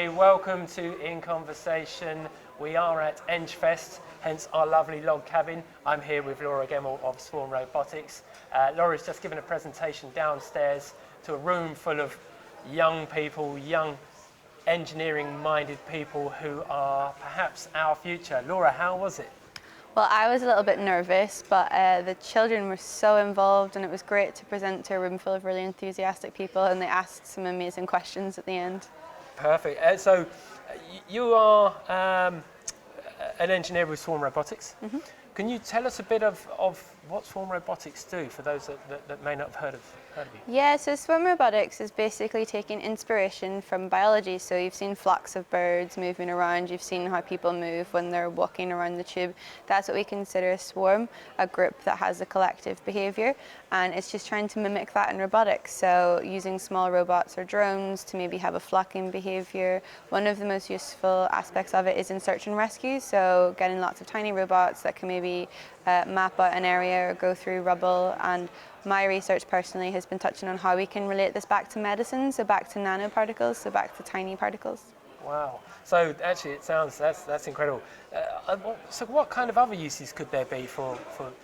everybody, welcome to In Conversation. We are at EngFest, hence our lovely log cabin. I'm here with Laura Gemmell of Swarm Robotics. Laura's just given a presentation downstairs to a room full of young people, young engineering-minded people who are perhaps our future. Laura, how was it? Well, I was a little bit nervous, but the children were so involved and it was great to present to a room full of really enthusiastic people, and they asked some amazing questions at the end. Perfect. So you are an engineer with Swarm Robotics. Mm-hmm. Can you tell us a bit of what Swarm Robotics do for those that may not have heard of you? Yeah, so Swarm Robotics is basically taking inspiration from biology. So you've seen flocks of birds moving around, you've seen how people move when they're walking around the tube. That's what we consider a swarm, a group that has a collective behaviour, and it's just trying to mimic that in robotics. So using small robots or drones to maybe have a flocking behaviour. One of the most useful aspects of it is in search and rescue, so getting lots of tiny robots that can maybe map out an area or go through rubble. And my research personally has been touching on how we can relate this back to medicine, so back to nanoparticles, so back to tiny particles. Wow. So actually it sounds, that's incredible. So what kind of other uses could there be for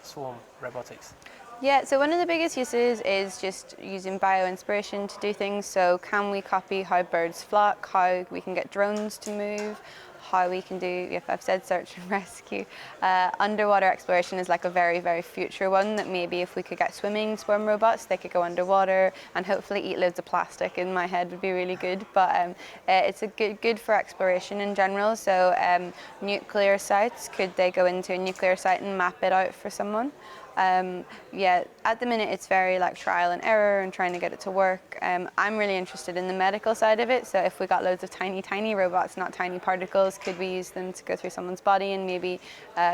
Swarm Robotics? Yeah, so one of the biggest uses is just using bio-inspiration to do things. So can we copy how birds flock, how we can get drones to move, how we can do, if I've said search and rescue. Underwater exploration is like a very, very future one, that maybe if we could get swimming swarm robots, they could go underwater and hopefully eat loads of plastic. In my head would be really good, but it's a good for exploration in general. So nuclear sites, could they go into a nuclear site and map it out for someone? Yeah, at the minute it's very like trial and error and trying to get it to work. I'm really interested in the medical side of it, so if we got loads of tiny robots, not tiny particles, could we use them to go through someone's body and maybe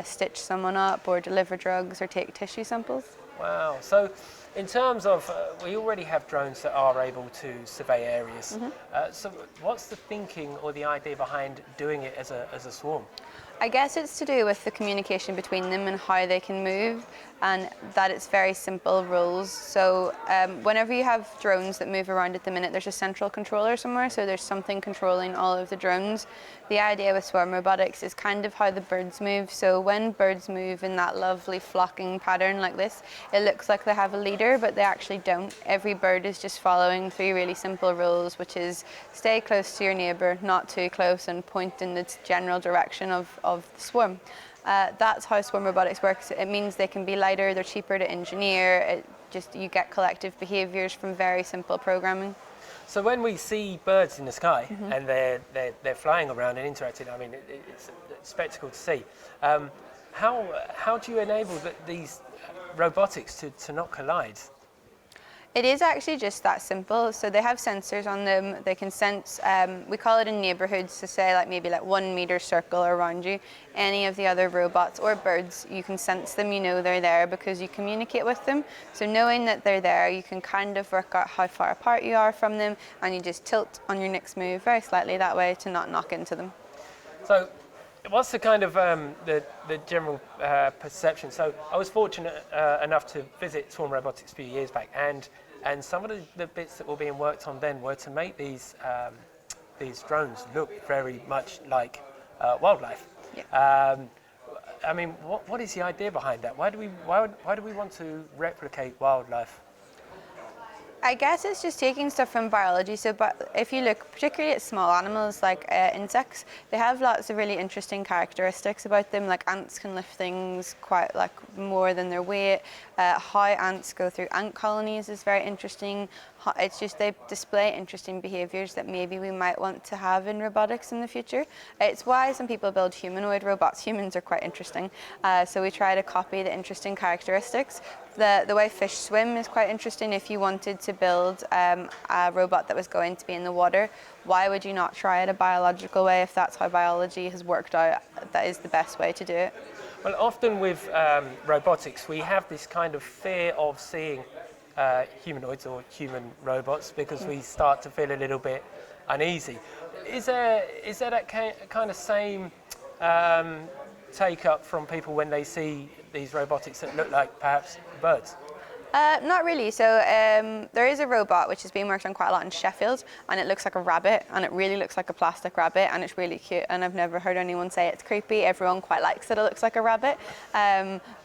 stitch someone up or deliver drugs or take tissue samples? Wow. So in terms of, we already have drones that are able to survey areas. Mm-hmm. So what's the thinking or the idea behind doing it as a swarm? I guess it's to do with the communication between them and how they can move, and that it's very simple rules. So whenever you have drones that move around at the minute, there's a central controller somewhere, so there's something controlling all of the drones. The idea with Swarm Robotics is kind of how the birds move. So when birds move in that lovely flocking pattern like this, it looks like they have a leader, but they actually don't. Every bird is just following 3 really simple rules, which is stay close to your neighbour, not too close, and point in the general direction of the swarm. That's how Swarm Robotics works. It means they can be lighter, they're cheaper to engineer, you get collective behaviours from very simple programming. So when we see birds in the sky, Mm-hmm. and they're flying around and interacting, I mean, it's a spectacle to see. How do you enable these robotics to not collide? It is actually just that simple. So they have sensors on them. They can sense, we call it in neighborhoods, to say like maybe like 1 meter circle around you. Any of the other robots or birds, you can sense them, you know they're there because you communicate with them. So knowing that they're there, you can kind of work out how far apart you are from them, and you just tilt on your next move very slightly that way to not knock into them. So what's the kind of the general perception? So I was fortunate enough to visit Swarm Robotics a few years back, and some of the bits that were being worked on then were to make these drones look very much like wildlife. Yeah. I mean, what is the idea behind that? Why do we want to replicate wildlife? I guess it's just taking stuff from biology. So, but if you look particularly at small animals like insects, they have lots of really interesting characteristics about them. Like ants can lift things quite like more than their weight. How ants go through ant colonies is very interesting. It's just they display interesting behaviours that maybe we might want to have in robotics in the future. It's why some people build humanoid robots. Humans are quite interesting, so we try to copy the interesting characteristics. The way fish swim is quite interesting. If you wanted to build a robot that was going to be in the water, why would you not try it a biological way if that's how biology has worked out? That is the best way to do it. Well, often with robotics, we have this kind of fear of seeing humanoids or human robots because we start to feel a little bit uneasy. Is there that kind of same take up from people when they see these robotics that look like perhaps birds? Not really. So there is a robot which is being worked on quite a lot in Sheffield, and it looks like a rabbit, and it really looks like a plastic rabbit, and it's really cute. And I've never heard anyone say it's creepy. Everyone quite likes that it looks like a rabbit.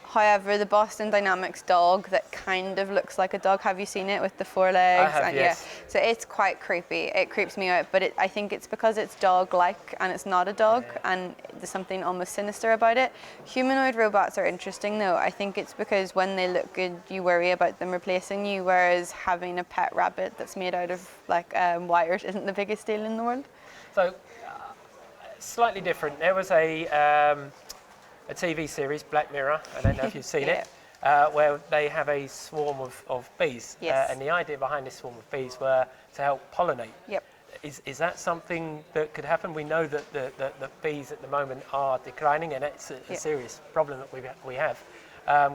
However, the Boston Dynamics dog that kind of looks like a dog, have you seen it with the four legs? I have, yes. Yeah. So it's quite creepy. It creeps me out, but I think it's because it's dog-like and it's not a dog, and there's something almost sinister about it. Humanoid robots are interesting though. I think it's because when they look good, you worry about them replacing you, whereas having a pet rabbit that's made out of like wires isn't the biggest deal in the world. So, slightly different. There was a TV series, Black Mirror, I don't know if you've seen it, where they have a swarm of bees. Yes. And the idea behind this swarm of bees were to help pollinate. Yep. Is that something that could happen? We know that the bees at the moment are declining, and it's a serious problem that we have.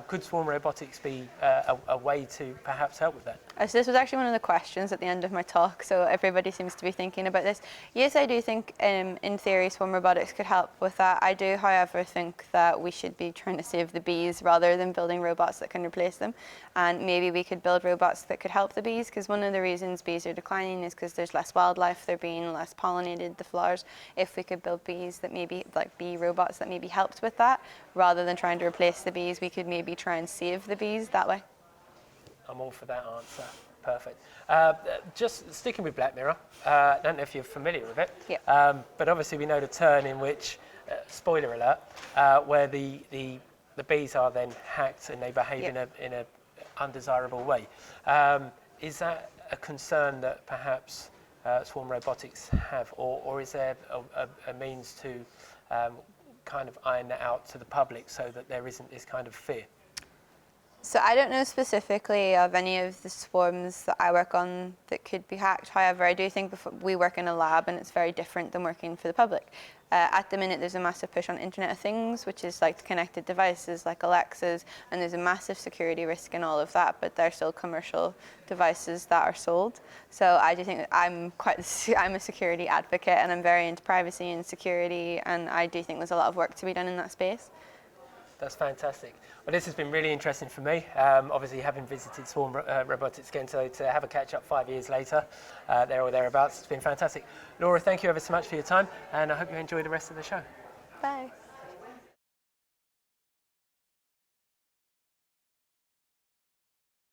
Could Swarm Robotics be a way to perhaps help with that? So this was actually one of the questions at the end of my talk, so everybody seems to be thinking about this. Yes, I do think in theory Swarm Robotics could help with that. I do, however, think that we should be trying to save the bees rather than building robots that can replace them. And maybe we could build robots that could help the bees, because one of the reasons bees are declining is because there's less wildlife, they're being less pollinated, the flowers. If we could build bees that maybe, like bee robots that maybe helped with that, rather than trying to replace the bees, we could maybe try and save the bees that way. I'm all for that answer. Perfect. Just sticking with Black Mirror, I don't know if you're familiar with it, but obviously we know the turn in which, spoiler alert, where the bees are then hacked and they behave in a undesirable way. Is that a concern that perhaps Swarm Robotics have, or is there a means to kind of iron that out to the public so that there isn't this kind of fear? So I don't know specifically of any of the swarms that I work on that could be hacked. However, I do think we work in a lab and it's very different than working for the public. At the minute, there's a massive push on Internet of Things, which is like the connected devices like Alexas, and there's a massive security risk in all of that, but they're still commercial devices that are sold. So I do think I'm a security advocate, and I'm very into privacy and security, and I do think there's a lot of work to be done in that space. That's fantastic. Well, this has been really interesting for me. Obviously, having visited Swarm Robotics again, so to have a catch-up 5 years later, there or thereabouts, it's been fantastic. Laura, thank you ever so much for your time, and I hope you enjoy the rest of the show. Bye.